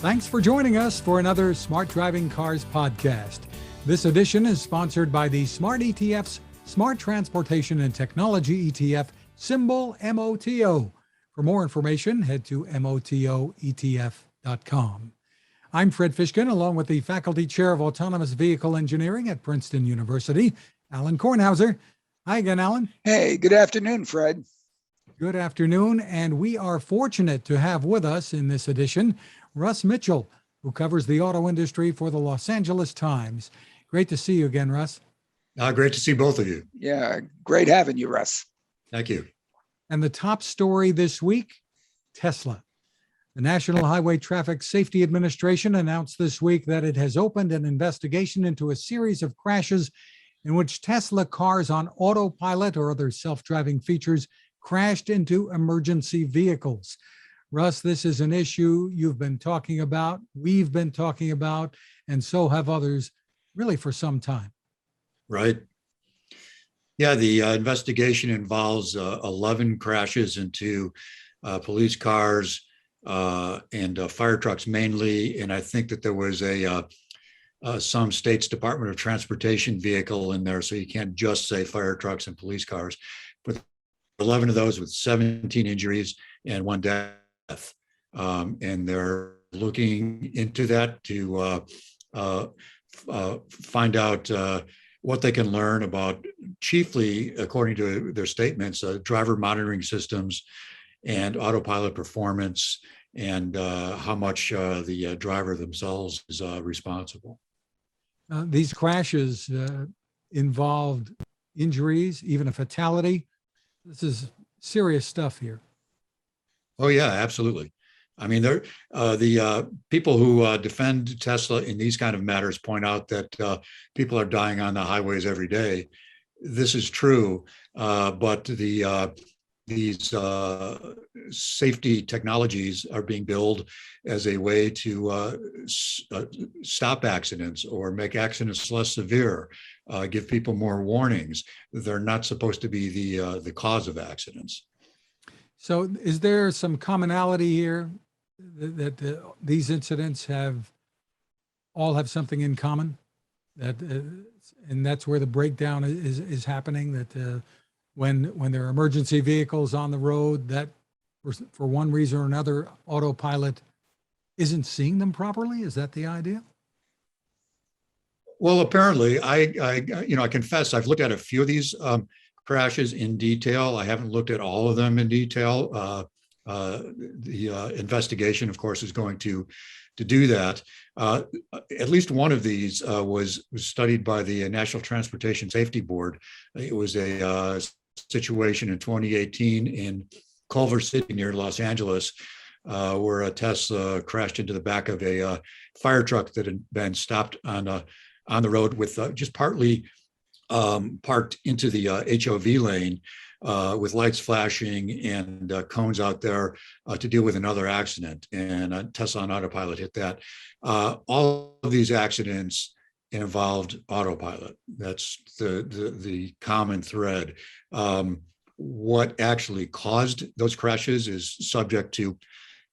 Thanks for joining us for another Smart Driving Cars podcast. This edition is sponsored by the Smart ETF's Smart Transportation and Technology ETF, symbol MOTO. For more information, head to motoetf.com. I'm Fred Fishkin, along with the Faculty Chair of Autonomous Vehicle Engineering at Princeton University, Alan Kornhauser. Hi again, Alan. Hey, good afternoon, Fred. Good afternoon, and we are fortunate to have with us in this edition Russ Mitchell, who covers the auto industry for the Los Angeles Times. Great to see you again, Russ. Great to see both of you. Yeah, great having you, Russ. Thank you. And the top story this week, Tesla. The National Highway Traffic Safety Administration announced this week that it has opened an investigation into a series of crashes in which Tesla cars on Autopilot or other self-driving features crashed into emergency vehicles. Russ, this is an issue you've been talking about, we've been talking about, and so have others, really for some time. Right. Yeah, the investigation involves 11 crashes into police cars and fire trucks mainly, and I think that there was some state's Department of Transportation vehicle in there, so you can't just say fire trucks and police cars. But 11 of those with 17 injuries and 1 death. And they're looking into that to find out what they can learn about, chiefly, according to their statements, driver monitoring systems and autopilot performance, and how much the driver themselves is responsible. These crashes involved injuries, even a fatality. This is serious stuff here. Oh, yeah, absolutely. I mean, the people who defend Tesla in these kind of matters point out that people are dying on the highways every day. This is true, but these safety technologies are being billed as a way to stop accidents or make accidents less severe, give people more warnings. They're not supposed to be the cause of accidents. So is there some commonality here that these incidents all have something in common? And that's where the breakdown is happening, that when there are emergency vehicles on the road, that for one reason or another, Autopilot isn't seeing them properly? Is that the idea? Well, apparently, I confess I've looked at a few of these crashes in detail. I haven't looked at all of them in detail. The investigation, of course, is going to do that. At least one of these was studied by the National Transportation Safety Board. It was a situation in 2018 in Culver City near Los Angeles, where a Tesla crashed into the back of a fire truck that had been stopped on the road with just partly parked into the HOV lane with lights flashing and cones out there to deal with another accident. And Tesla on Autopilot hit that. All of these accidents involved Autopilot. That's the common thread. What actually caused those crashes is subject to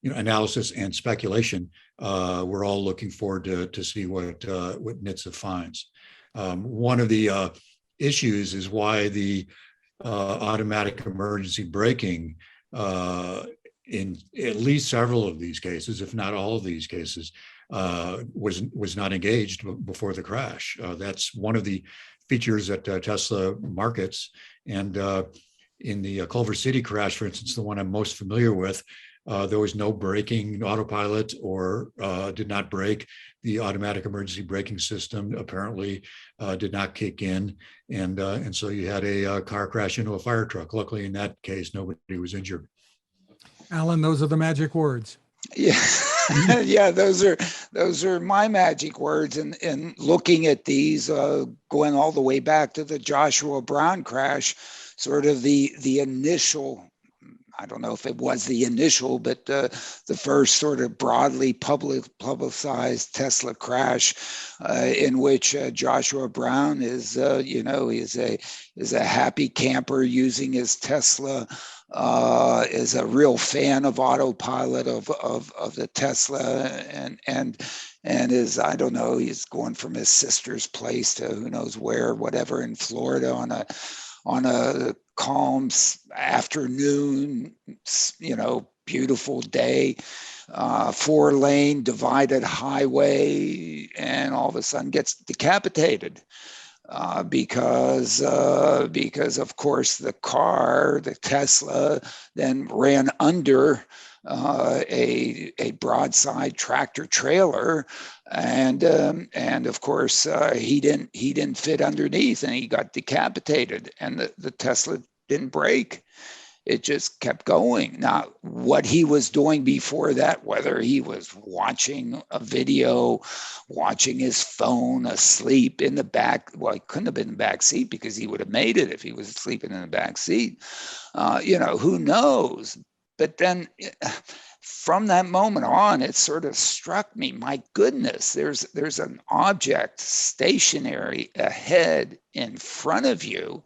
analysis and speculation. We're all looking forward to see what NHTSA finds. One of the issues is why the automatic emergency braking in at least several of these cases, if not all of these cases, was not engaged before the crash. That's one of the features that Tesla markets. And in the Culver City crash, for instance, the one I'm most familiar with, there was no braking. Autopilot or did not brake. The automatic emergency braking system apparently did not kick in, and so you had a car crash into a fire truck. Luckily, in that case, nobody was injured. Alan, those are the magic words. Yeah, yeah, those are my magic words. And looking at these, going all the way back to the Joshua Brown crash, sort of the initial. I don't know if it was the initial, but the first sort of broadly publicized Tesla crash, in which Joshua Brown is a happy camper using his Tesla is a real fan of Autopilot of the Tesla, and is, I don't know, he's going from his sister's place to who knows where, whatever, in Florida on a calm afternoon, beautiful day, 4-lane divided highway, and all of a sudden gets decapitated. Because of course the Tesla then ran under a broadside tractor trailer, and of course he didn't fit underneath, and he got decapitated, and the Tesla didn't break. It just kept going. Now, what he was doing before that, whether he was watching a video, watching his phone, asleep in the back, well, he couldn't have been in the back seat because he would have made it if he was sleeping in the back seat. Who knows? But then from that moment on, it sort of struck me, my goodness, there's an object stationary ahead in front of you.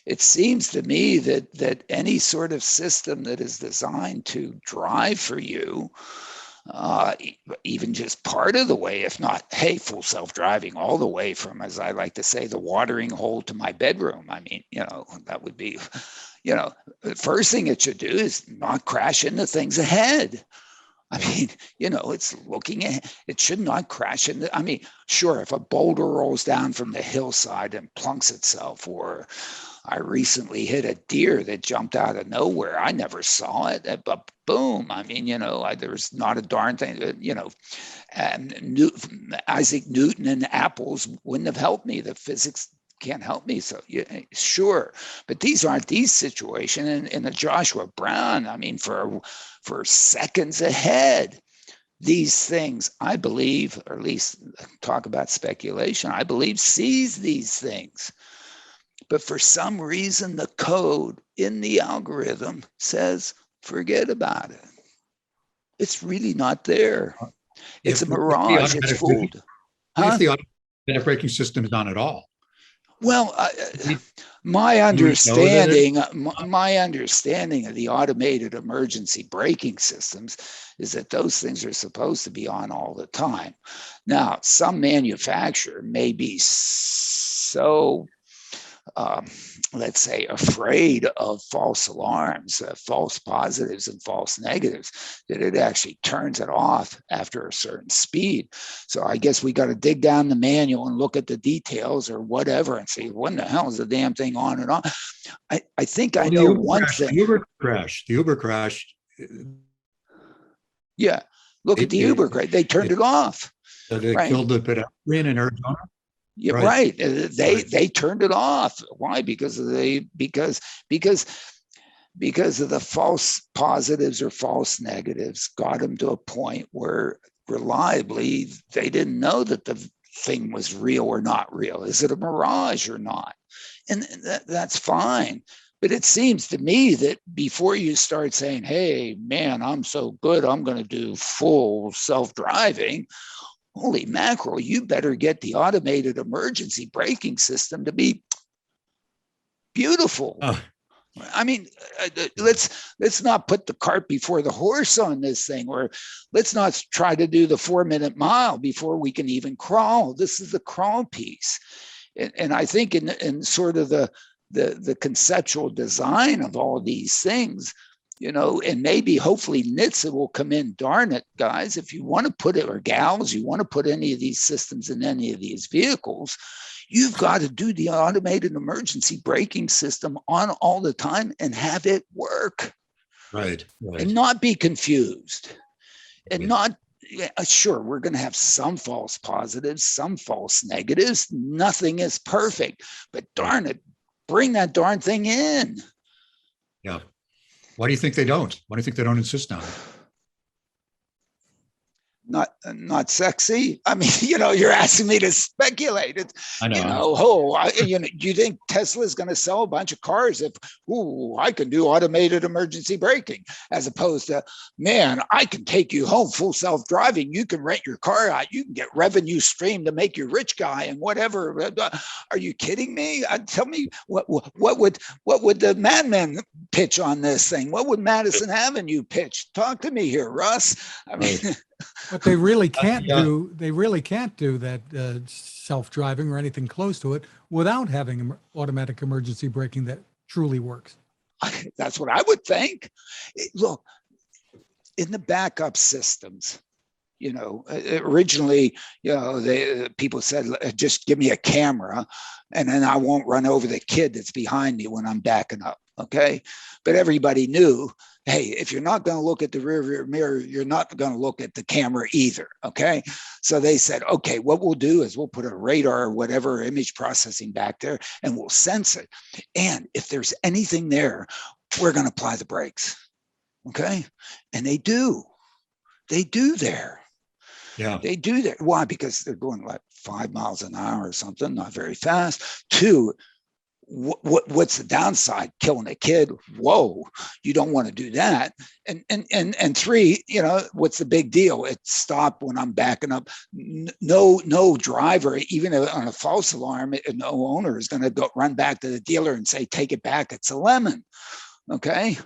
It seems to me that any sort of system that is designed to drive for you, even just part of the way, if not, hey, full self-driving all the way from, as I like to say, the watering hole to my bedroom. I mean, that would be, the first thing it should do is not crash into things ahead. I mean, it's looking at, it should not crash into, I mean, sure, if a boulder rolls down from the hillside and plunks itself, or I recently hit a deer that jumped out of nowhere. I never saw it, but boom. I mean, there's not a darn thing, and Isaac Newton and apples wouldn't have helped me. The physics can't help me. So yeah, sure. But these aren't these situations. In the Joshua Brown, I mean, for seconds ahead, these things, I believe, or at least talk about speculation, I believe sees these things. But for some reason, the code in the algorithm says, forget about it. It's really not there. It's a mirage. It's fooled. If the automatic braking system is on at all. Well, my understanding of the automated emergency braking systems is that those things are supposed to be on all the time. Now, some manufacturer may be so let's say, afraid of false alarms, false positives and false negatives, that it actually turns it off after a certain speed. So I guess we got to dig down the manual and look at the details or whatever and say, when the hell is the damn thing on and on? I think I know one thing. The Uber crash. Yeah, look at the Uber crash. They turned it off. They killed the pedestrian in Arizona. Yeah, right. They turned it off. Why? Because of the false positives or false negatives got them to a point where reliably they didn't know that the thing was real or not real. Is it a mirage or not? And that's fine. But it seems to me that before you start saying, hey, man, I'm so good, I'm going to do full self-driving, holy mackerel, you better get the automated emergency braking system to be beautiful. I mean, let's not put the cart before the horse on this thing, or let's not try to do the 4-minute mile before we can even crawl. This is the crawl piece. And I think in sort of the conceptual design of all these things, and maybe hopefully NHTSA will come in, darn it, guys, if you want to put it, or gals, you want to put any of these systems in any of these vehicles, you've got to do the automated emergency braking system on all the time and have it work. Right. And not be confused. And not, sure, we're going to have some false positives, some false negatives. Nothing is perfect, but darn it, bring that darn thing in. Yeah. Why do you think they don't? Why do you think they don't insist on it? not sexy. I mean, you're asking me to speculate. It's, I know. do you think Tesla's going to sell a bunch of cars if, I can do automated emergency braking, as opposed to, man, I can take you home full self-driving. You can rent your car out. You can get revenue stream to make you rich guy and whatever. Are you kidding me? Tell me what would the madman pitch on this thing? What would Madison Avenue pitch? Talk to me here, Russ. I mean, but they really can't do. They really can't do that self-driving or anything close to it without having automatic emergency braking that truly works. That's what I would think. Look, in the backup systems, originally, people said, just give me a camera and then I won't run over the kid that's behind me when I'm backing up. Okay. But everybody knew, hey, if you're not going to look at the rear mirror, you're not going to look at the camera either. Okay. So they said, okay, what we'll do is we'll put a radar or whatever image processing back there and we'll sense it. And if there's anything there, we're going to apply the brakes. Okay. And they do there. Yeah. They do that. Why? Because they're going like 5 miles an hour or something, not very fast. 2, what's the downside? Killing a kid. Whoa, you don't want to do that. And 3, what's the big deal? It stopped when I'm backing up. No driver, even on a false alarm, no owner is going to go run back to the dealer and say, take it back. It's a lemon. Okay.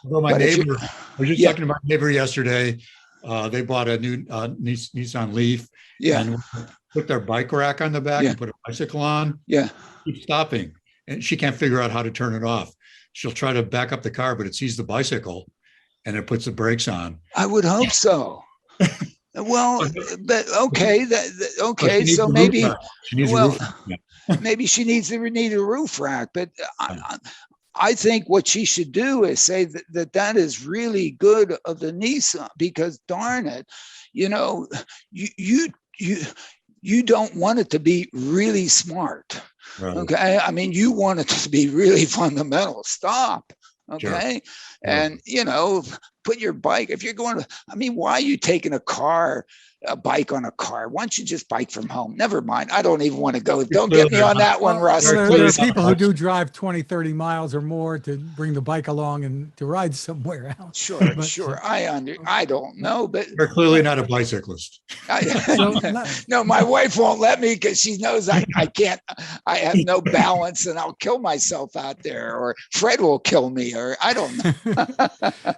Well, my neighbor, I was just talking to my neighbor yesterday. They bought a new Nissan Leaf and put their bike rack on the back and put a bicycle on. Yeah. Keep stopping. And she can't figure out how to turn it off. She'll try to back up the car, but it sees the bicycle and it puts the brakes on. I would hope so. Well, but okay. Okay. So maybe, maybe she needs to need a roof rack, but I think what she should do is say that is really good of the Nissan, because darn it, you don't want it to be really smart. Right. Okay. I mean, you want it to be really fundamental. Stop. Okay. Sure. And, put your bike, if you're going to, why are you taking a bike on a car? Why don't you just bike from home? Never mind. I don't even want to go. Don't get me on that one, Russ. There are people who do drive 20, 30 miles or more to bring the bike along and to ride somewhere else. Sure. I don't know, but you're clearly not a bicyclist. No, my wife won't let me because she knows I can't. I have no balance and I'll kill myself out there, or Fred will kill me, or I don't know.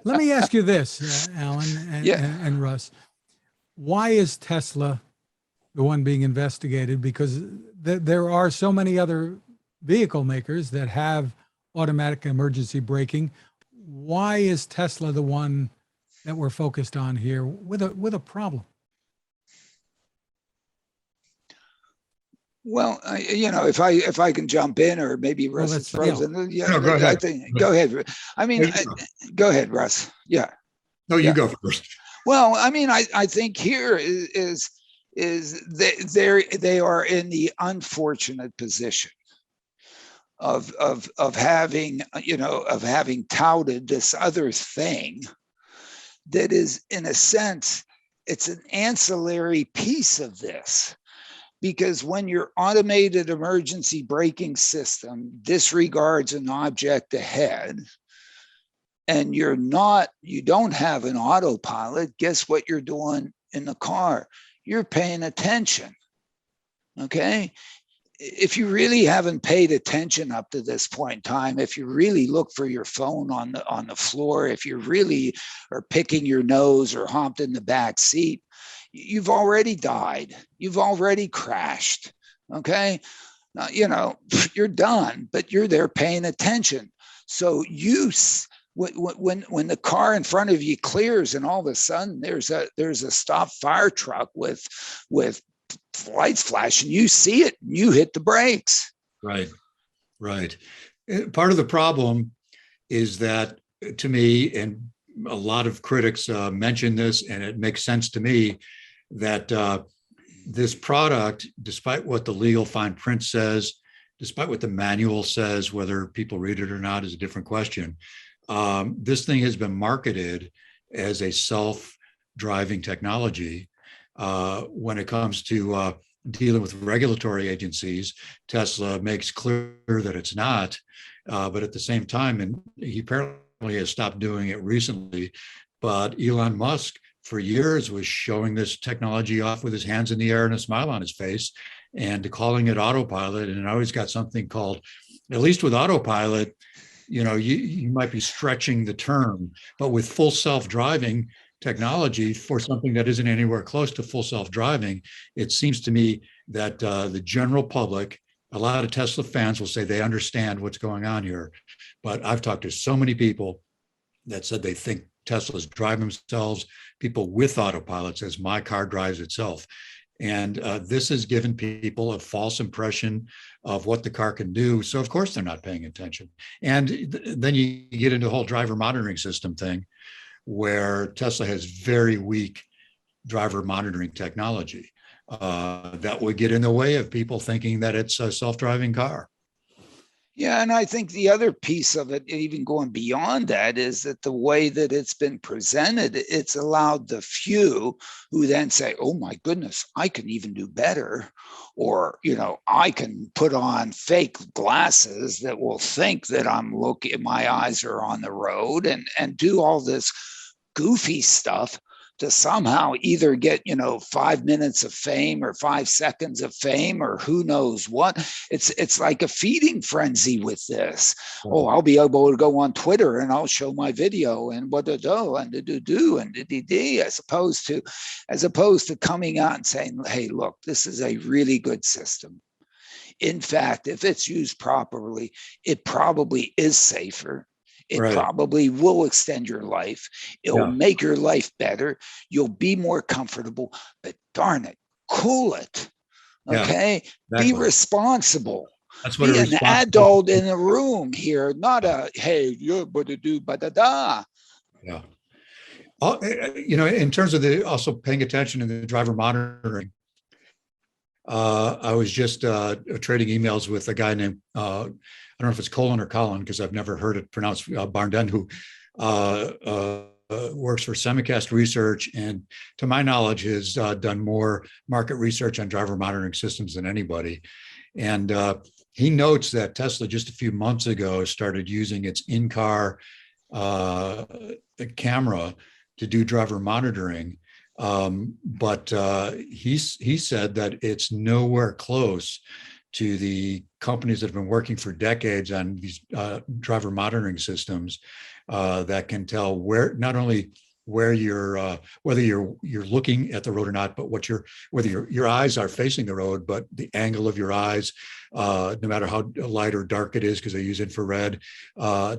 Let me ask you this, Alan and Russ. Why is Tesla the one being investigated? Because there are so many other vehicle makers that have automatic emergency braking. Why is Tesla the one that we're focused on here with a problem? Well, if I can jump in, or maybe Russ is frozen. No, go ahead. Go ahead. Go ahead, Russ. Yeah. No, you go first. Well, I think here is they are in the unfortunate position of having touted this other thing that is, in a sense, it's an ancillary piece of this. Because when your automated emergency braking system disregards an object ahead, and you don't have an autopilot, guess what you're doing in the car? You're paying attention. Okay. If you really haven't paid attention up to this point in time, if you really look for your phone on the floor, if you really are picking your nose or humped in the back seat, you've already died. You've already crashed. Okay. You're done, but you're there paying attention. So when the car in front of you clears and all of a sudden there's a stop fire truck with lights flashing, you see it, and you hit the brakes. Right. Part of the problem is that, to me, and a lot of critics mention this, and it makes sense to me, that this product, despite what the legal fine print says, despite what the manual says, whether people read it or not is a different question. This thing has been marketed as a self-driving technology. when it comes to dealing with regulatory agencies. Tesla makes clear that it's not, but at the same time, and he apparently has stopped doing it recently, but Elon Musk for years was showing this technology off with his hands in the air and a smile on his face and calling it autopilot. And it always got something called, at least with autopilot, you might be stretching the term, but with full self-driving technology for something that isn't anywhere close to full self-driving, it seems to me that the general public, a lot of Tesla fans will say they understand what's going on here. But I've talked to so many people that said they think Teslas drive themselves, people with autopilots as my car drives itself. And this has given people a false impression of what the car can do. So of course they're not paying attention. And then you get into the whole driver monitoring system thing, where Tesla has very weak driver monitoring technology that would get in the way of people thinking that it's a self-driving car. Yeah, and I think the other piece of it, even going beyond that, is that the way that it's been presented, it's allowed the few who then say, oh my goodness, I can even do better. Or, I can put on fake glasses that will think that I'm looking, my eyes are on the road, and do all this goofy stuff to somehow either get 5 minutes of fame or 5 seconds of fame or who knows what. It's like a feeding frenzy with this. Oh, I'll be able to go on Twitter and I'll show my video and what to do and do and as opposed to coming out and saying, hey, look, this is a really good system. In fact, if it's used properly, it probably is safer. It Right. probably will extend your life. It'll make your life better. You'll be more comfortable, but darn it, cool it. Okay. Yeah, exactly. Be responsible. That's what Be a an adult in the room here, not a, hey, you're ba-da-da. Yeah. In terms of also paying attention to the driver monitoring, I was just trading emails with a guy named, I don't know if it's Colin or Colin, because I've never heard it pronounced, Barnden, who works for Semicast Research, and to my knowledge has done more market research on driver monitoring systems than anybody. And he notes that Tesla just a few months ago started using its in-car camera to do driver monitoring. But he said that it's nowhere close to the companies that have been working for decades on these driver monitoring systems that can tell where, not only where you're, whether you're looking at the road or not, but whether your eyes are facing the road, but the angle of your eyes, no matter how light or dark it is, because they use infrared.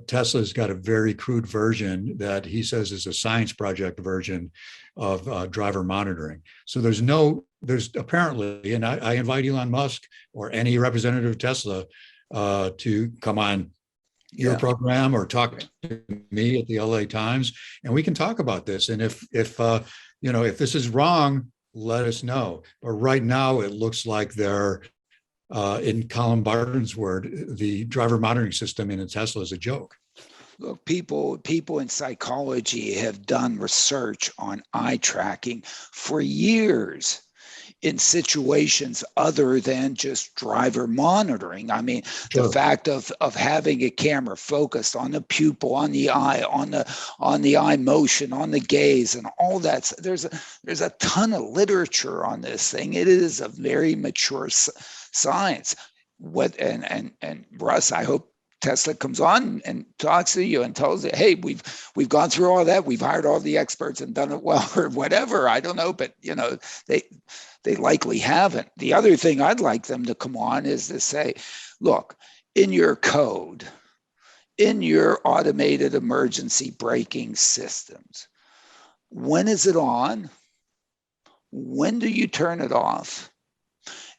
Tesla's got a very crude version that he says is a science project version of driver monitoring. So there's apparently, and I invite Elon Musk or any representative of Tesla to come on your program or talk to me at the LA Times, and we can talk about this. And if this is wrong, let us know. But right now, it looks like they're, in Colin Barton's word, the driver monitoring system in a Tesla is a joke. Look, people in psychology have done research on eye tracking for years in situations other than just driver monitoring. I mean, Sure. The fact of having a camera focused on the pupil, on the eye, on the eye motion, on the gaze, and all that. There's a ton of literature on this thing. It is a very mature science. And Russ, I hope Tesla comes on and talks to you and tells you, hey, we've gone through all that. We've hired all the experts and done it well, or whatever. I don't know, but they likely haven't. The other thing I'd like them to come on is to say, look, in your code, in your automated emergency braking systems, when is it on? When do you turn it off?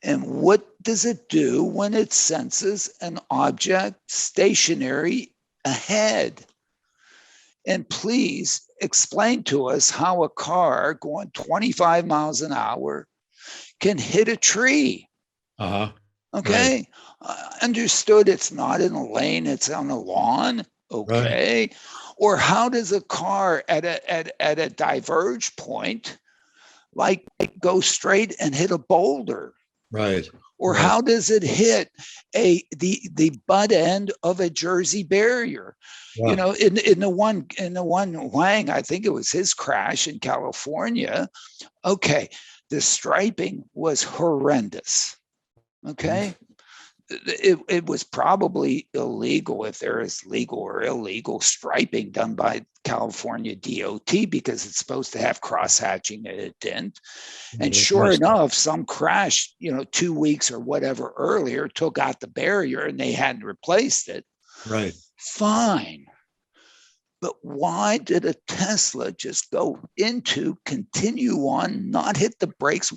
And what does it do when it senses an object stationary ahead? And please explain to us how a car going 25 miles an hour can hit a tree. Okay. Right. Understood, it's not in a lane, it's on a lawn. Okay. Right. Or how does a car at a diverge point like go straight and hit a boulder? Right. Or Right. how does it hit the butt end of a Jersey barrier? Yeah. You know, in the one Wang, I think it was his crash in California. Okay, the striping was horrendous. Okay. It was probably illegal, if there is legal or illegal striping done by California DOT, because it's supposed to have cross hatching and it didn't. And sure enough, some crash, 2 weeks or whatever earlier, took out the barrier and they hadn't replaced it. Right. Fine. But why did a Tesla just continue on, not hit the brakes?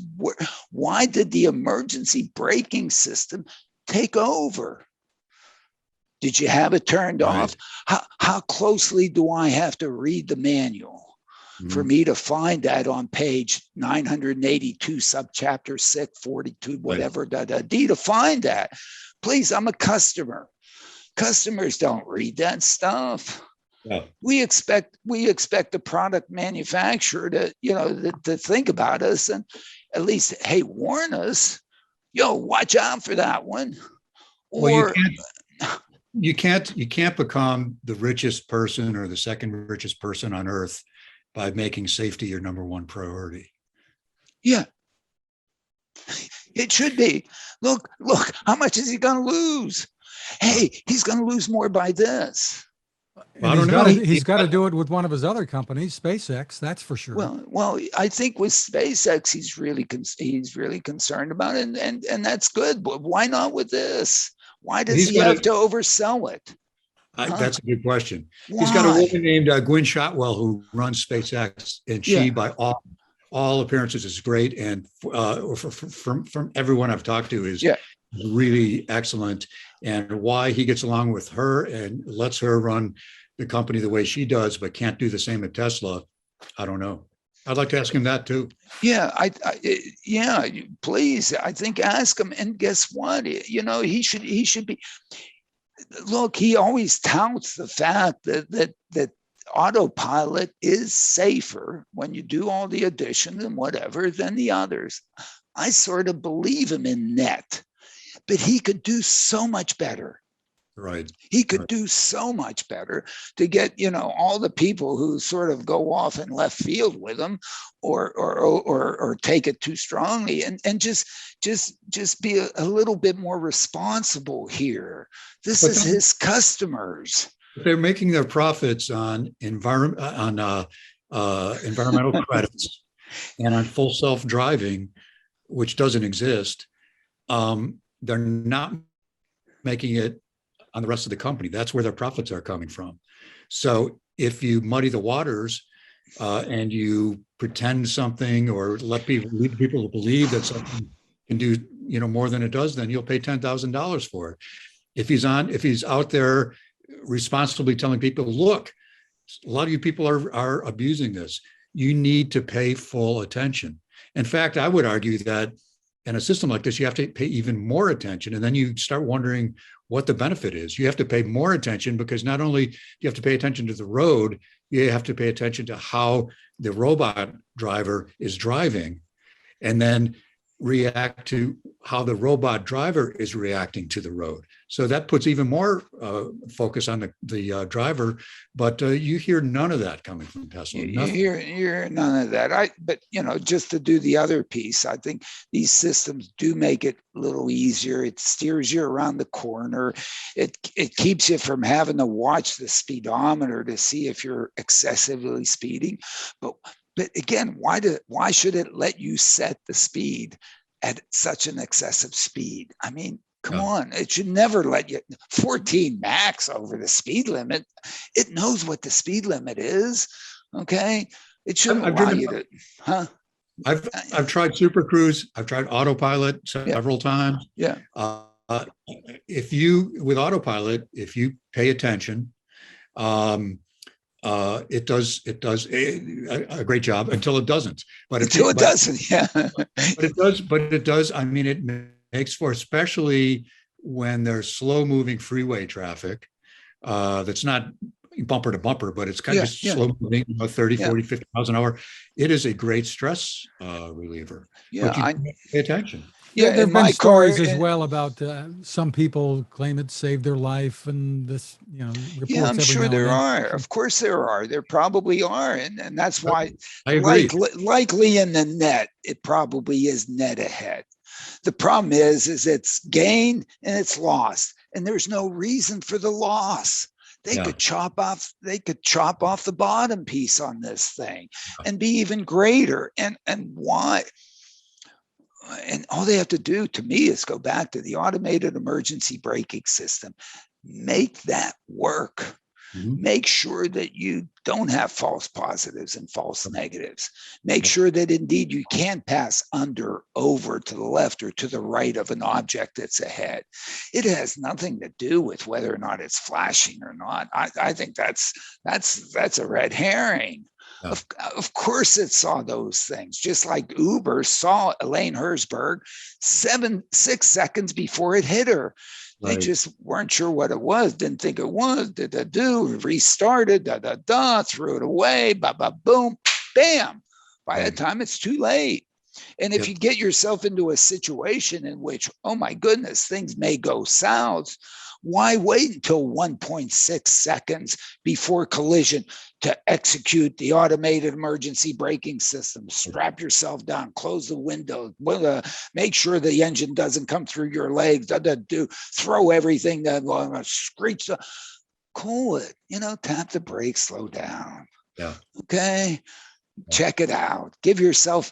Why did the emergency braking system take over? Did you have it turned off? How closely do I have to read the manual for me to find that on page 982, subchapter 642, whatever, D, to find that? Please, I'm a customer. Customers don't read that stuff. Yeah. We expect the product manufacturer to think about us and at least, hey, warn us. Watch out for that one. Or you can't become the richest person or the second richest person on earth by making safety your number one priority. Yeah. It should be. Look, how much is he going to lose? Hey, he's going to lose more by this. I don't know. He's got to do it with one of his other companies, SpaceX. That's for sure. Well, I think with SpaceX, he's really concerned about it, and that's good. But why not with this? Why does he have to oversell it? That's a good question. Why? He's got a woman named Gwynne Shotwell who runs SpaceX, and she, by all appearances, is great. And from everyone I've talked to, is really excellent. And why he gets along with her and lets her run the company the way she does, but can't do the same at Tesla, I don't know. I'd like to ask him that too. Yeah, please. I think ask him. And guess what? He should be. Look, he always touts the fact that Autopilot is safer when you do all the additions and whatever than the others. I sort of believe him in net, but he could do so much better. Right. He could do so much better to get, all the people who sort of go off in left field with him or take it too strongly and just be a little bit more responsible here. This is his customers. They're making their profits on environmental credits and on full self-driving, which doesn't exist. They're not making it on the rest of the company. That's where their profits are coming from. So if you muddy the waters and you pretend something or lead people to believe that something can do more than it does, then you'll pay $10,000 for it. If he's out there responsibly telling people, look, a lot of you people are abusing this. You need to pay full attention. In fact, I would argue that in a system like this, you have to pay even more attention. And then you start wondering what the benefit is. You have to pay more attention because not only do you have to pay attention to the road, you have to pay attention to how the robot driver is driving and then react to how the robot driver is reacting to the road. So that puts even more focus on the driver, but you hear none of that coming from Tesla. You hear none of that. But just to do the other piece, I think these systems do make it a little easier. It steers you around the corner. It keeps you from having to watch the speedometer to see if you're excessively speeding. But again, why should it let you set the speed at such an excessive speed? I mean, come on, it should never let you 14 max over the speed limit. It knows what the speed limit is. Okay. It shouldn't allow you to, I've tried Super Cruise. I've tried Autopilot several times. Yeah. With Autopilot, if you pay attention, it does a great job until it doesn't. But it doesn't, yeah. But it does. I mean, it makes for, especially when there's slow moving freeway traffic that's not bumper to bumper, but it's kind of just slow moving, 30, 40, 50 miles an hour. It is a great stress reliever. But you pay attention. Yeah, there in have been my stories car, as well about some people claim it saved their life, and this, reports yeah, I'm every sure now there and are. Of course there are. There probably are. And that's why, I agree. likely in the net, it probably is net ahead. The problem is it's gain and it's lost. And there's no reason for the loss. They could chop off the bottom piece on this thing and be even greater. And why? And all they have to do to me is go back to the automated emergency braking system, make that work. Make sure that you don't have false positives and false negatives. Make sure that indeed you can pass under, over, to the left or to the right of an object that's ahead. It has nothing to do with whether or not it's flashing or not. I think that's a red herring. Yeah. Of course it saw those things, just like Uber saw Elaine Herzberg 6 seconds before it hit her. They just weren't sure what it was, didn't think it was, restarted, threw it away, boom, bam. By the time it's too late. And if you get yourself into a situation in which, oh my goodness, things may go south, why wait until 1.6 seconds before collision to execute the automated emergency braking system? Strap yourself down, close the window, make sure the engine doesn't come through your legs, throw everything, screech, cool it, tap the brakes, slow down. Yeah. Okay. Check it out. Give yourself,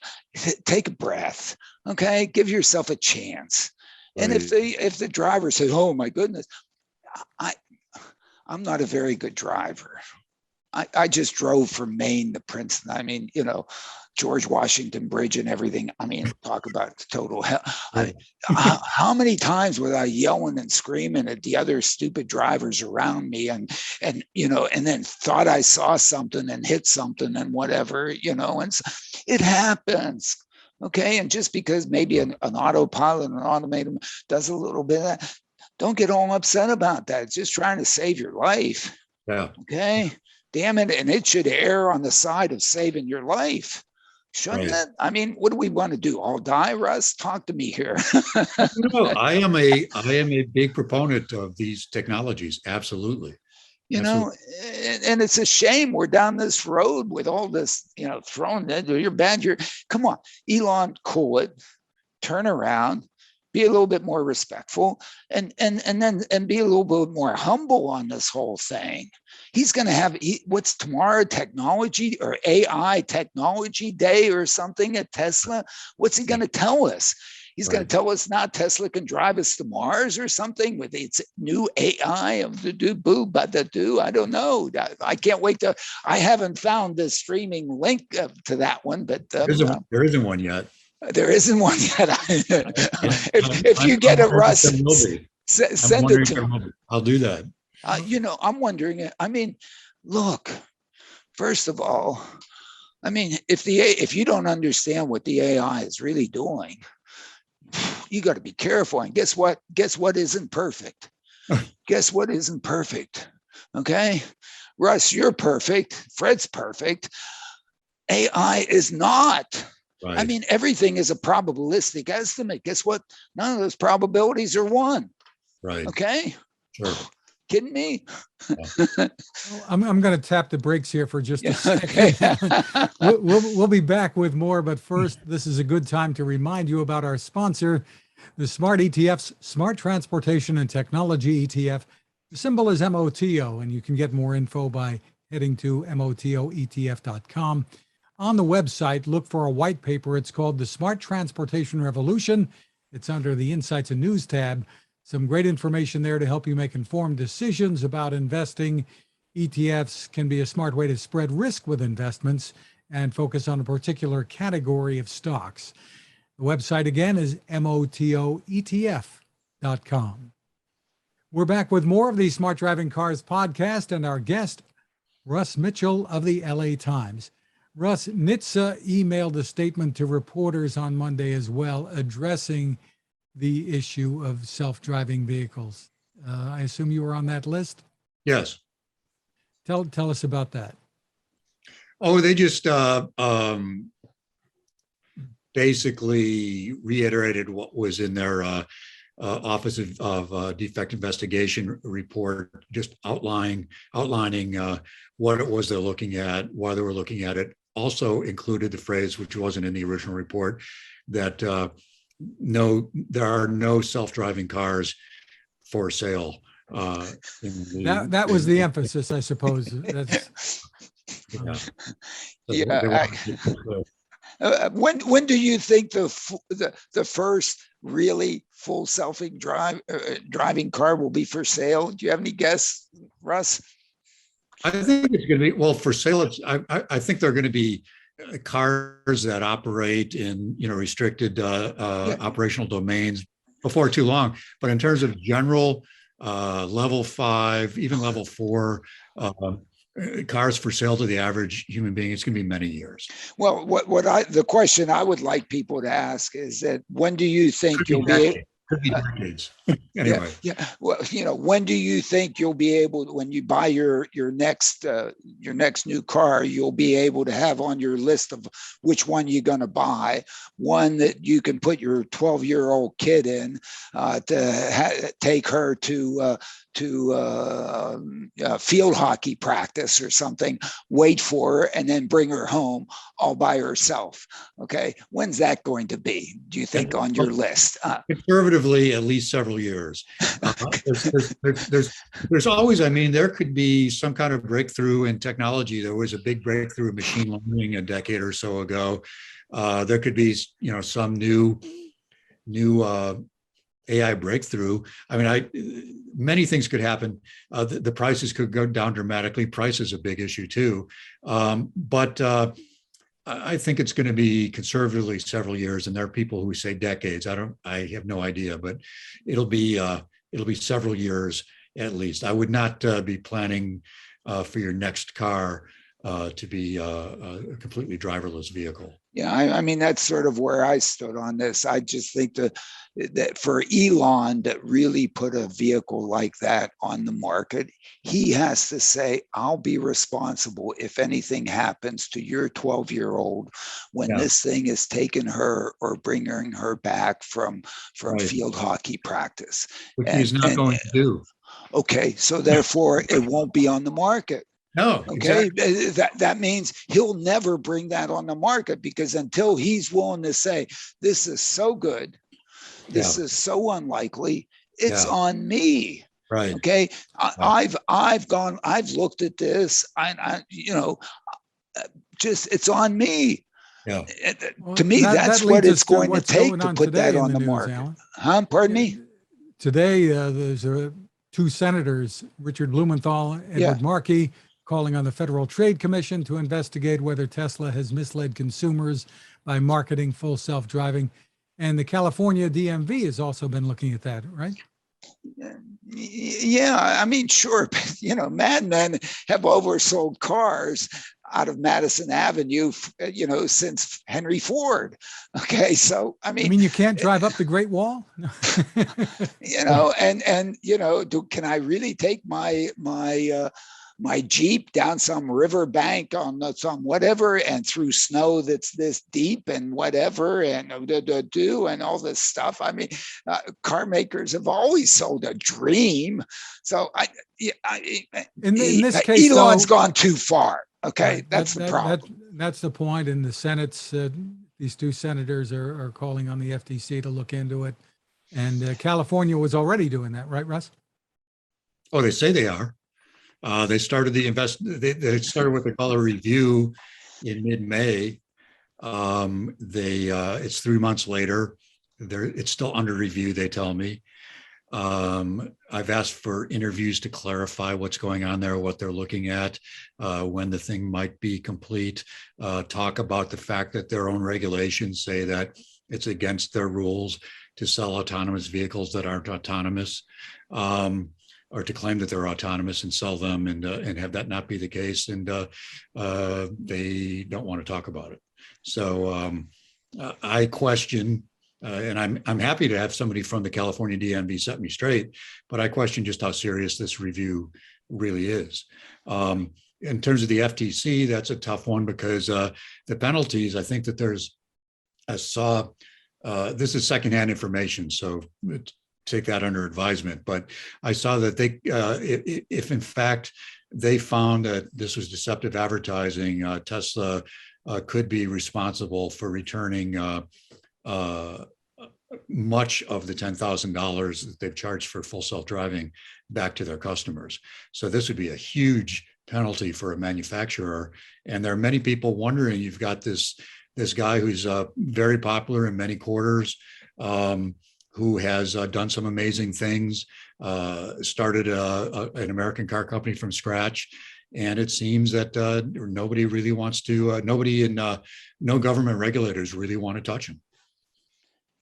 take a breath. Okay. Give yourself a chance. And if the driver says, "Oh my goodness, I'm not a very good driver. I just drove from Maine to Princeton. I mean, George Washington Bridge and everything. I mean, talk about total hell. How many times was I yelling and screaming at the other stupid drivers around me and then thought I saw something and hit something and whatever, and it happens. Okay. And just because maybe an autopilot, an automated does a little bit of that, don't get all upset about that. It's just trying to save your life. Yeah. Okay. Damn it. And it should err on the side of saving your life. Shouldn't it? I mean, what do we want to do? All die, Russ? Talk to me here. I am a big proponent of these technologies. Absolutely. And it's a shame we're down this road with all this, thrown in. You're bad. Come on, Elon, cool it, turn around, be a little bit more respectful, and be a little bit more humble on this whole thing. He's going to have what's tomorrow, technology or AI technology day or something at Tesla. What's he going to tell us? He's going to tell us now Tesla can drive us to Mars or something with its new AI of the do. I don't know. I can't wait to. I haven't found the streaming link to that one, but there isn't one yet. There isn't one yet. if you get it, Russ, send it to me. I'll do that. I'm wondering. I mean, look. First of all, I mean, if you don't understand what the AI is really doing, you got to be careful. And guess what? Guess what isn't perfect? Guess what isn't perfect? Okay, Russ, you're perfect. Fred's perfect. AI is not. Right. I mean, everything is a probabilistic estimate. Guess what? None of those probabilities are one. Right. Okay. Sure. Kidding me? Well, I'm going to tap the brakes here for just a second. We'll be back with more, but first, this is a good time to remind you about our sponsor, the Smart ETF's Smart Transportation and Technology ETF. The symbol is MOTO, and you can get more info by heading to motoetf.com. On the website, look for a white paper. It's called The Smart Transportation Revolution. It's under the Insights and News tab. Some great information there to help you make informed decisions about investing. ETFs can be a smart way to spread risk with investments and focus on a particular category of stocks. The website again is motoetf.com. We're back with more of the Smart Driving Cars podcast and our guest, Russ Mitchell of the LA Times. Russ, NHTSA emailed a statement to reporters on Monday as well, addressing the issue of self-driving vehicles. I assume you were on that list? Yes. Tell us about that. Oh, they just basically reiterated what was in their Office of Defect Investigation report, just outlining what it was they're looking at, why they were looking at it. Also included the phrase, which wasn't in the original report, that there are no self-driving cars for sale. That was the emphasis, I suppose. That's, Yeah. So Yeah. When do you think the first really full driving car will be for sale? Do you have any guess, Russ? I think it's going to be, well, for sale. I think they're going to be cars that operate in restricted operational domains before too long. But in terms of general level 5, even level 4 cars for sale to the average human being, it's going to be many years. Well, the question I would like people to ask is that when do you think you'll be? Could be decades. Anyway. Yeah. Well, when do you think you'll be able to, when you buy your next new car, you'll be able to have on your list of which one you're going to buy, one that you can put your 12-year-old kid in to take her to field hockey practice or something, wait for her, and then bring her home all by herself. Okay. When's that going to be, do you think, on your list? Conservatively, at least several years. There's always, there could be some kind of breakthrough in technology. There was a big breakthrough in machine learning a decade or so ago. There could be, some new AI breakthrough. Many things could happen. The prices could go down dramatically. Price is a big issue too. But I think it's going to be conservatively several years, and there are people who say decades. I have no idea, but it'll be several years at least. I would not be planning for your next car to be a completely driverless vehicle. Yeah, that's sort of where I stood on this. I just think that for Elon to really put a vehicle like that on the market, he has to say, I'll be responsible if anything happens to your 12-year-old when this thing is taking her or bringing her back from right. field hockey practice. Which he's not going to do. Okay, so therefore it won't be on the market. No. Okay. Exactly. That means he'll never bring that on the market, because until he's willing to say, this is so good, this is so unlikely, it's on me. Right. Okay. I've looked at this. It's on me. Yeah. To me, that's what it's going to take to put that on the market. Huh? Pardon me? Today, there's two senators, Richard Blumenthal and Edward Markey, calling on the Federal Trade Commission to investigate whether Tesla has misled consumers by marketing full self-driving. And the California DMV has also been looking at that, right? Yeah, sure. But, madmen have oversold cars out of Madison Avenue, since Henry Ford. Okay, so you can't drive up the Great Wall. Can I really take my Jeep down some river bank on some whatever, and through snow that's this deep and whatever, and and all this stuff? Car makers have always sold a dream. So in this case, Elon's gone too far. Okay, that's the problem. That's the point. In the Senate, these two senators are calling on the FTC to look into it. And California was already doing that, right, Russ? Oh, they say they are. They started they started what they call a review in mid-May. It's 3 months later. It's still under review, they tell me. I've asked for interviews to clarify what's going on there, what they're looking at, when the thing might be complete, talk about the fact that their own regulations say that it's against their rules to sell autonomous vehicles that aren't autonomous, or to claim that they're autonomous and sell them, and have that not be the case. And they don't want to talk about it. So I question, and I'm happy to have somebody from the California DMV set me straight, but I question just how serious this review really is. In terms of the FTC, that's a tough one because the penalties, I think that I saw, this is secondhand information, so take that under advisement, but I saw that if in fact they found that this was deceptive advertising, Tesla could be responsible for returning much of the $10,000 that they've charged for full self-driving back to their customers. So this would be a huge penalty for a manufacturer. And there are many people wondering, you've got this guy who's very popular in many quarters, who has done some amazing things, started an American car company from scratch. And it seems that nobody really wants to, no government regulators really want to touch him.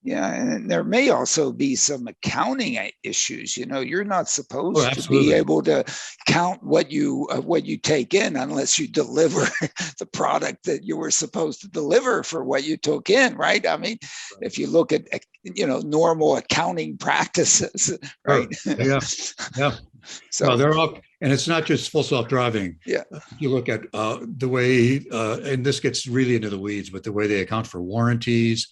Yeah, and there may also be some accounting issues. You're not supposed to be absolutely. able to count what you take in unless you deliver the product that you were supposed to deliver for what you took in, right? I mean, if you look at normal accounting practices, right? Yeah. So no, they're all, and it's not just full self-driving. Yeah. If you look at the way, and this gets really into the weeds, but the way they account for warranties,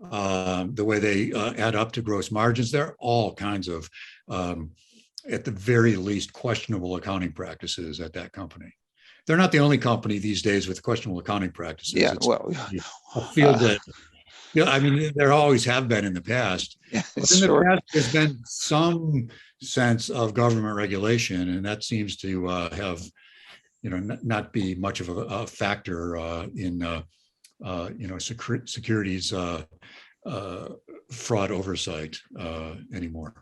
the way they add up to gross margins, there are all kinds of, at the very least, questionable accounting practices at that company. They're not the only company these days with questionable accounting practices. Yeah, it's well, a field that, I mean, there always have been in the past. Yeah, but in the past, there's been some sense of government regulation, and that seems to have, not be much of a factor in, securities fraud oversight anymore.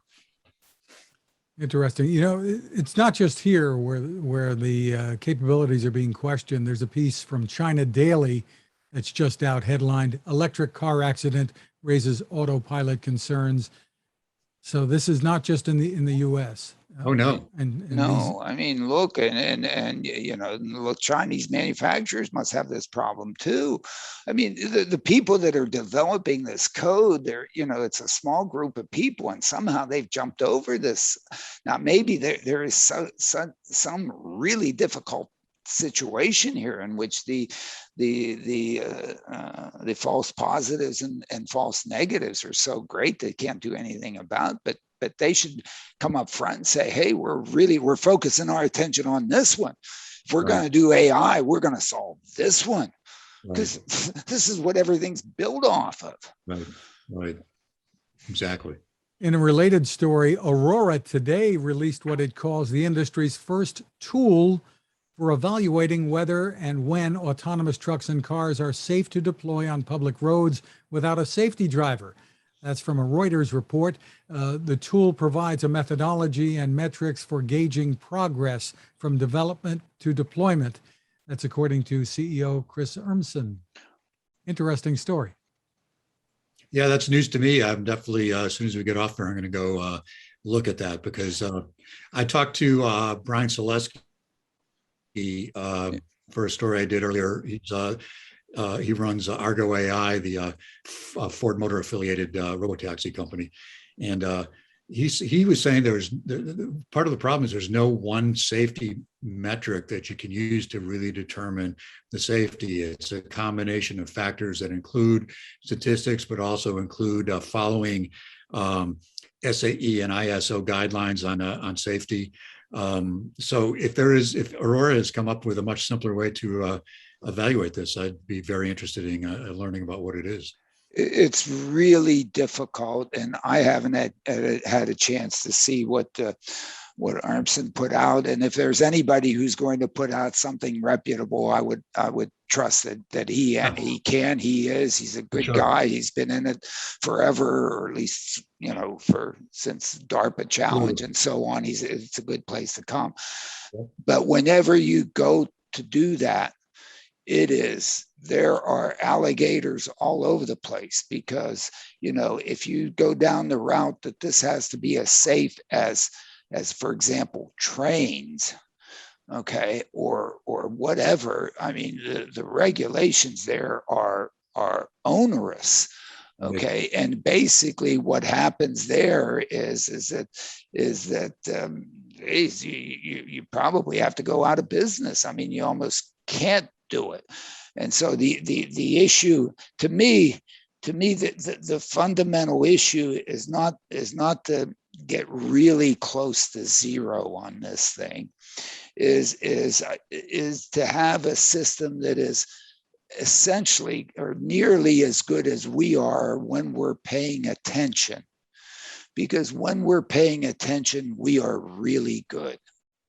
Interesting. It's not just here where the capabilities are being questioned. There's a piece from China Daily that's just out, headlined "Electric Car Accident Raises Autopilot Concerns." So this is not just in the U.S. Oh no! No, I mean, look, and look, Chinese manufacturers must have this problem too. I mean, the people that are developing this code, it's a small group of people, and somehow they've jumped over this. Now, maybe there is some really difficult situation here in which the false positives and false negatives are so great they can't do anything about, but they should come up front and say, hey, we're focusing our attention on this one. If we're going to do AI, we're going to solve this one, because this is what everything's built off of. Right. Exactly. In a related story, Aurora today released what it calls the industry's first tool for evaluating whether and when autonomous trucks and cars are safe to deploy on public roads without a safety driver. That's from a Reuters report. The tool provides a methodology and metrics for gauging progress from development to deployment. That's according to CEO Chris Urmson. Interesting story. Yeah, that's news to me. I'm definitely, as soon as we get off there, I'm going to go look at that, because I talked to Brian Selesky for a story I did earlier. He runs Argo AI, the Ford Motor affiliated robotaxi company, and he was saying part of the problem is there's no one safety metric that you can use to really determine the safety. It's a combination of factors that include statistics, but also include following SAE and ISO guidelines on safety. So if Aurora has come up with a much simpler way to evaluate this, I'd be very interested in learning about what it is. It's really difficult, and I haven't had a chance to see what Urmson put out. And if there's anybody who's going to put out something reputable, I would trust that he is. He's a good guy. He's been in it forever, or at least since DARPA challenge and so on. It's a good place to come. But whenever you go to do that, there are alligators all over the place, because if you go down the route that this has to be as safe as for example trains, okay, or whatever, I mean the regulations there are onerous, okay, and basically what happens there is that geez, you probably have to go out of business. I mean, you almost can't do it. And so the issue to me, the fundamental issue is not to get really close to zero on this thing, is to have a system that is essentially or nearly as good as we are when we're paying attention. Because when we're paying attention, we are really good.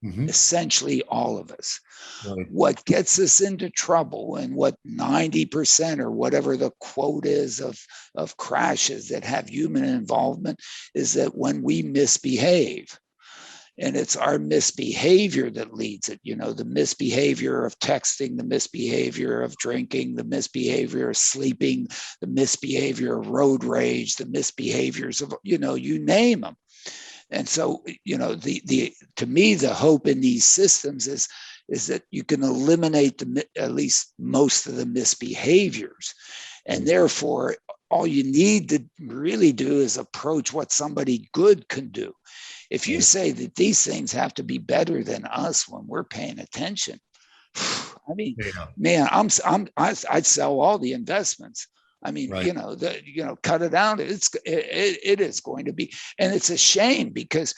Essentially all of us. Right. What gets us into trouble, and what 90% or whatever the quote is of crashes that have human involvement, is that when we misbehave. And it's our misbehavior that leads it. The misbehavior of texting, the misbehavior of drinking, the misbehavior of sleeping, the misbehavior of road rage, the misbehaviors of, you name them. And so, to me, the hope in these systems is that you can eliminate at least most of the misbehaviors. And therefore, all you need to really do is approach what somebody good can do. If you say that these things have to be better than us when we're paying attention, I mean, man, I'd sell all the investments. I mean, right. Cut it out. It is going to be, and it's a shame because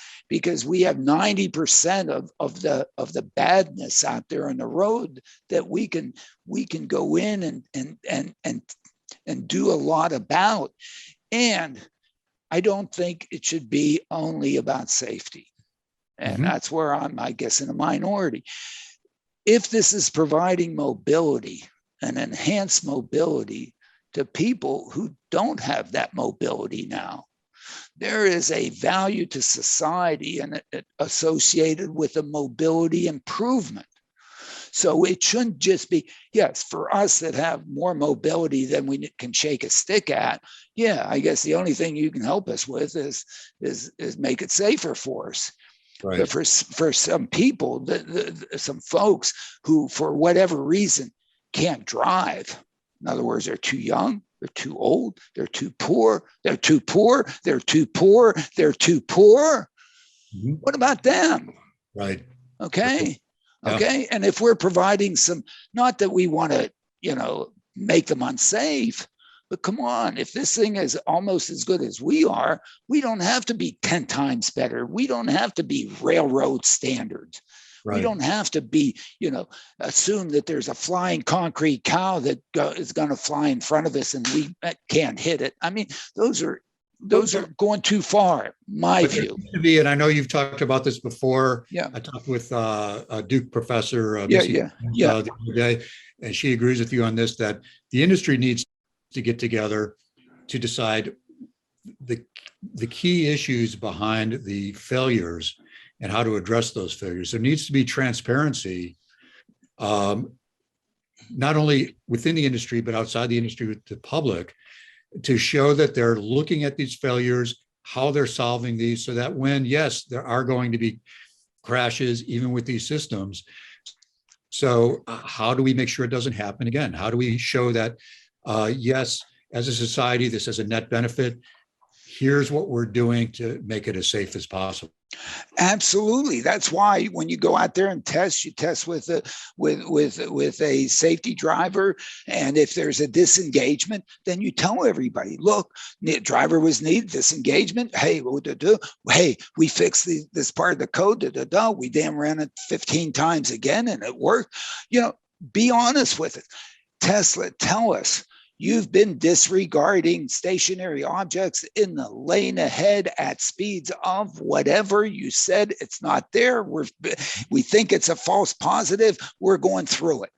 we have 90% of the badness out there on the road that we can go in and do a lot about. And I don't think it should be only about safety. And that's where I'm, I guess, in a minority. If this is providing mobility and enhanced mobility to people who don't have that mobility now, there is a value to society and associated with a mobility improvement. So it shouldn't just be, yes, for us that have more mobility than we can shake a stick at. Yeah, I guess the only thing you can help us with is make it safer for us. Right. But for some people, some folks who, for whatever reason, can't drive. In other words, they're too young, they're too old, they're too poor, they're too poor, they're too poor, they're too poor. What about them? Right. Okay. Yeah. Okay. And if we're providing some, not that we want to, make them unsafe, but come on, if this thing is almost as good as we are, we don't have to be 10 times better. We don't have to be railroad standards. Right. We don't have to be, assume that there's a flying concrete cow that is going to fly in front of us and we can't hit it. I mean, those are going too far, my view. And I know you've talked about this before. Yeah. I talked with a Duke professor the other day, and she agrees with you on this, that the industry needs to get together to decide the key issues behind the failures and how to address those failures. There needs to be transparency, not only within the industry, but outside the industry with the public, to show that they're looking at these failures, how they're solving these, so that when, yes, there are going to be crashes, even with these systems. So how do we make sure it doesn't happen again? How do we show that, yes, as a society, this has a net benefit? Here's what we're doing to make it as safe as possible. Absolutely. That's why when you go out there and test, you test with a safety driver. And if there's a disengagement, then you tell everybody, look, the driver was needed, disengagement. Hey, hey, we fixed this part of the code. We damn ran it 15 times again and it worked. Be honest with it. Tesla, tell us. You've been disregarding stationary objects in the lane ahead at speeds of whatever. You said it's not there. We think it's a false positive. We're going through it.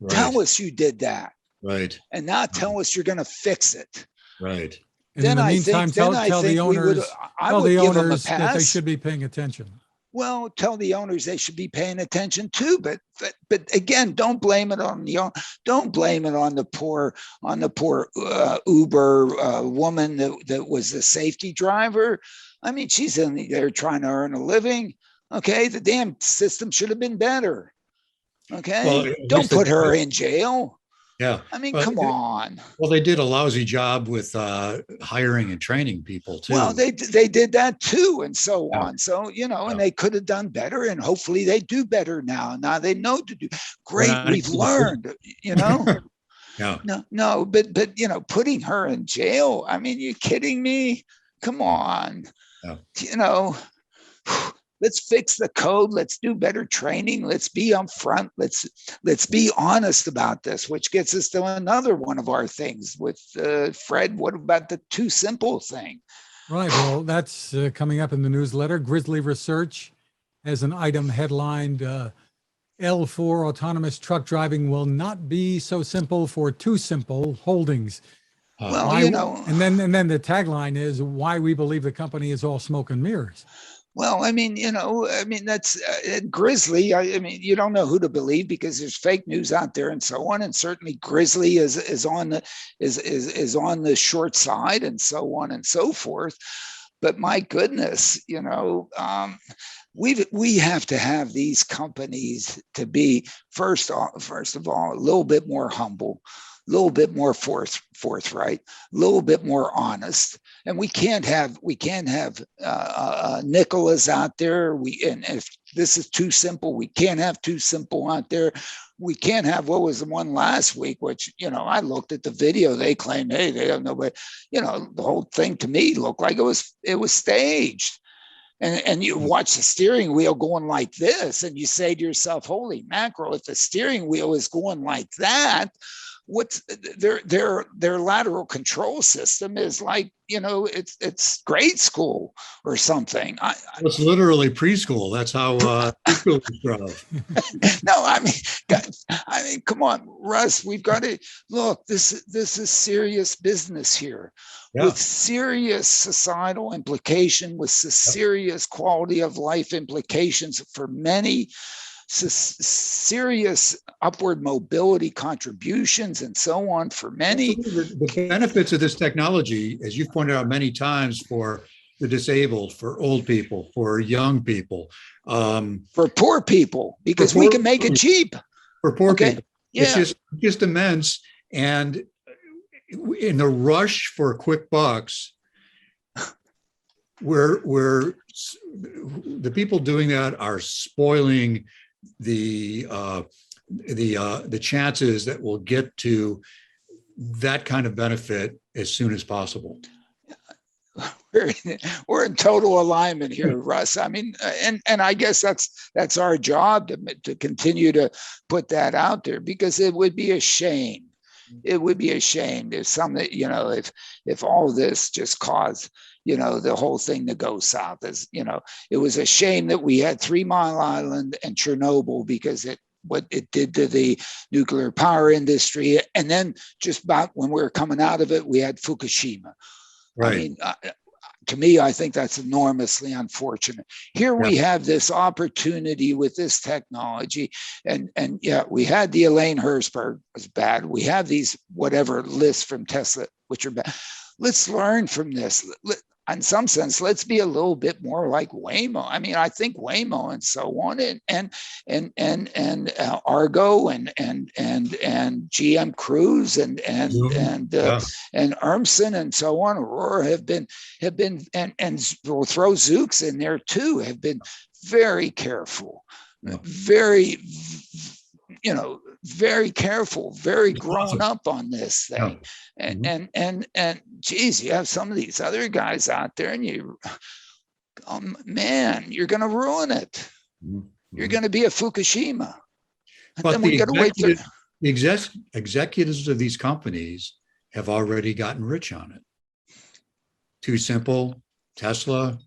Right. Tell us you did that. Right. And now tell us you're going to fix it. Right. And in the meantime, tell the owners that they should be paying attention. Well, tell the owners they should be paying attention too, but again, don't blame it on the poor Uber woman that was the safety driver. I mean, she's in there trying to earn a living. Okay, the damn system should have been better. Okay, well, don't put her in jail. Yeah. I mean, Well, come on. well, they did a lousy job with hiring and training people too. Well, they did that too, and so Yeah. on. So, you know, and Yeah. they could have done better, and hopefully they do better now. Now they know to do. We're Great, not we've even the first- learned. You know. Yeah. No, but you know, putting her in jail. I mean, you kidding me? Come on. Yeah. You know, let's fix the code. Let's do better training. Let's be upfront. Let's be honest about this, which gets us to another one of our things with Fred. What about the too simple thing? Right. Well, that's coming up in the newsletter. Grizzly Research has an item headlined L4 autonomous truck driving will not be so simple for too simple holdings. Well, Why, you know, and then the tagline is why we believe the company is all smoke and mirrors. well, I mean, you know, I mean, that's Grizzly. I mean, you don't know who to believe because there's fake news out there and so on. And certainly Grizzly is on the short side and so on and so forth. But my goodness, you know, we have to have these companies to be first of all a little bit more humble, a little bit more forthright, a little bit more honest. And we can't have Nicholas out there. And if this is too simple, we can't have too simple out there. We can't have what was the one last week, which, you know, I looked at the video. They claimed, hey, they don't know, but you know, the whole thing to me looked like it was staged. And you watch the steering wheel going like this, and you say to yourself, "Holy mackerel! If the steering wheel is going like that, what's their lateral control system is like? You know, it's grade school or something." It's literally preschool. That's how preschool is drive. No, I mean, come on, Russ. We've got to look. This is serious business here. Yeah. With serious societal implication, with serious quality of life implications for many, serious upward mobility contributions and so on for many. The benefits of this technology, as you've pointed out many times, for the disabled, for old people, for young people, for poor people, because we can make it cheap. For poor people, yeah, it's just immense. And in the rush for quick bucks, where the people doing that are spoiling the chances that we'll get to that kind of benefit as soon as possible. We're in total alignment here, Russ. I mean, and I guess that's our job to continue to put that out there, because it would be a shame. It would be a shame if if all this just caused, you know, the whole thing to go south. As you know, it was a shame that we had 3 Mile Island and Chernobyl, because what it did to the nuclear power industry. And then just about when we were coming out of it, we had Fukushima. Right. I mean, to me, I think that's enormously unfortunate. Here we have this opportunity with this technology, and yeah, we had the Elaine Herzberg was bad. We have these whatever lists from Tesla, which are bad. Let's learn from this. In some sense, let's be a little bit more like Waymo. I mean, I think Waymo and so on, and Argo and GM Cruise and Urmson and so on, Aurora have been and we'll throw Zooks in there too, have been very careful, very careful, very grown up on this thing. And geez, you have some of these other guys out there, and man, you're going to ruin it. You're going to be a Fukushima. And but then we got to wait. The executives of these companies have already gotten rich on it. Too simple, Tesla.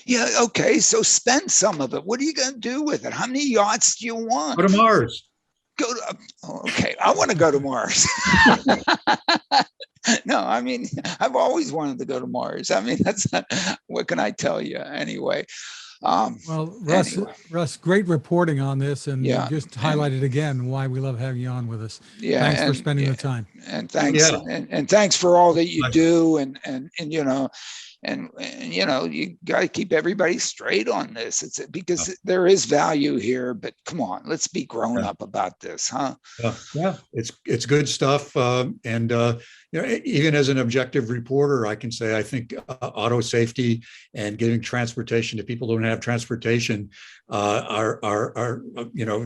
Yeah, okay, so spend some of it. What are you going to do with it? How many yachts do you want? Go to Mars. Okay, I want to go to Mars. No, I mean, I've always wanted to go to Mars. I mean, what can I tell you anyway? Well, Russ, great reporting on this, and you just highlighted again why we love having you on with us. Yeah, thanks for spending the time. And thanks, and thanks for all that you do, and And you know, you got to keep everybody straight on this. It's because there is value here, but come on, let's be grown up about this, huh? Yeah, it's good stuff. And you know, even as an objective reporter, I can say I think auto safety and giving transportation to people who don't have transportation are you know,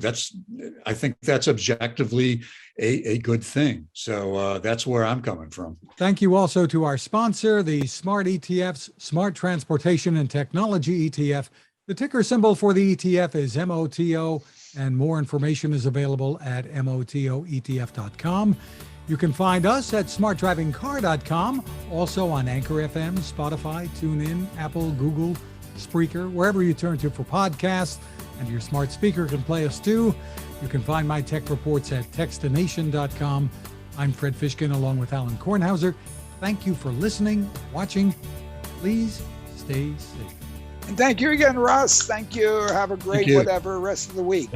I think that's objectively a good thing. So that's where I'm coming from. Thank you also to our sponsor, the Smart ETF's Smart Transportation and Technology ETF. The ticker symbol for the ETF is MOTO, and more information is available at motoetf.com. You can find us at smartdrivingcar.com, also on Anchor FM, Spotify, TuneIn, Apple, Google, Spreaker, wherever you turn to for podcasts, and your smart speaker can play us too. You can find my tech reports at textination.com. I'm Fred Fishkin along with Alan Kornhauser. Thank you for listening, watching. Please stay safe. And thank you again, Russ. Thank you. Have a great whatever rest of the week.